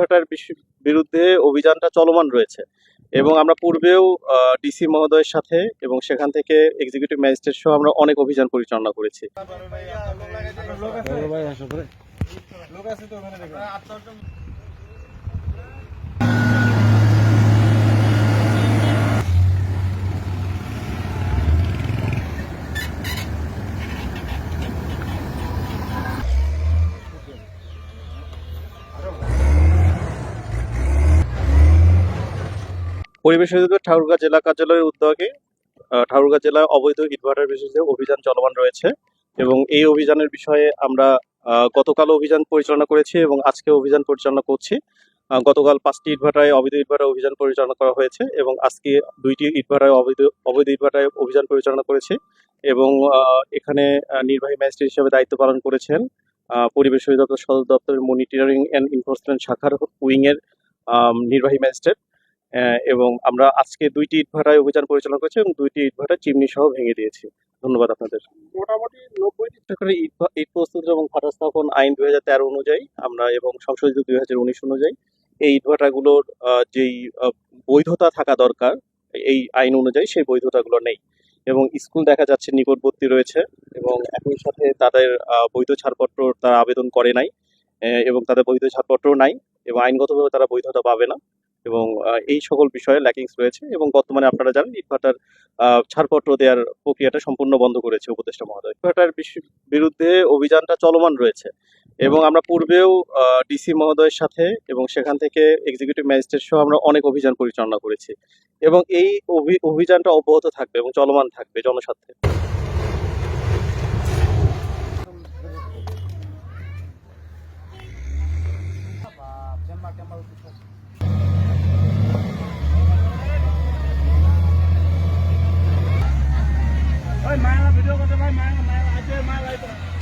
ইটভাটার বিরুদ্ধে অভিযানটা চলমান রয়েছে এবং আমরা পূর্বেও ডিসি মহোদয়ের সাথে এবং সেখান থেকে এক্সিকিউটিভ ম্যাজিস্ট্রেট সহ আমরা অনেক অভিযান পরিচালনা করেছি। পরিবেশ অধিদপ্তর ঠাকুরগাঁও জেলা কার্যালয়ের উদ্যোগে ঠাকুরগাঁও জেলায় অবৈধ ইটভাটার বিরুদ্ধে অভিযান চলমান রয়েছে এবং এই অভিযানের বিষয়ে আমরা গতকাল অভিযান পরিচালনা করেছি এবং আজকে অভিযান পরিচালনা করছি। গতকাল 5টি ইটভাটায় অবৈধ ইটভাটা অভিযান পরিচালনা করা হয়েছে এবং আজকে 2টি ইটভাটায় অবৈধ ইটভাটায় অভিযান পরিচালনা করেছি এবং এখানে নির্বাহী ম্যাজিস্ট্রেট হিসেবে দায়িত্ব পালন করেছেন পরিবেশ অধিদপ্তর সদর দপ্তরের মনিটরিং অ্যান্ড এনফোর্সমেন্ট শাখার উইংয়ের নির্বাহী ম্যাজিস্ট্রেট এবং আমরা আজকে 2টি ইটভাটায় অভিযান পরিচালনা করেছি এবং 2টি ইটভাটা চিমনি সহ ভেঙে দিয়েছি। ধন্যবাদ আপনাদের। মোটামুটি 90টি টাকার ইট প্রস্তুত এবং ভাটা স্থাপন আইন 2013 অনুযায়ী আমরা এবং সংশোধিত 2019 অনুযায়ী এই ইটভাটাগুলোর যেই বৈধতা থাকা দরকার এই আইন অনুযায়ী সেই বৈধতাগুলো নেই এবং স্কুল দেখা যাচ্ছে নিকটবর্তী রয়েছে এবং একই সাথে তাদের বৈধ ছাড়পত্র তারা আবেদন করে নাই এবং তাদের বৈধ ছাড়পত্রও নাই এবং আইনগতভাবে তারা বৈধতা পাবে না এবং এই সকল বিষয়ে ল্যাকিংস রয়েছে এবং বর্তমানে আপনারা জানেন ইটভাটার ছাড়পত্র দেওয়ার প্রক্রিয়াটা সম্পূর্ণ বন্ধ করেছে উপদেষ্টা মহোদয়। ইটভাটার বিরুদ্ধে অভিযানটা চলমান রয়েছে এবং আমরা পূর্বেও ডিসি মহোদয়ের সাথে এবং সেখান থেকে এক্সিকিউটিভ ম্যাজিস্ট্রেট সহ আমরা অনেক অভিযান পরিচালনা করেছি এবং এই অভিযানটা অব্যাহত থাকবে এবং চলমান থাকবে জনস্বার্থে। Ôi, mang video con cho mày, mang, mang, ai chơi, mang lấy.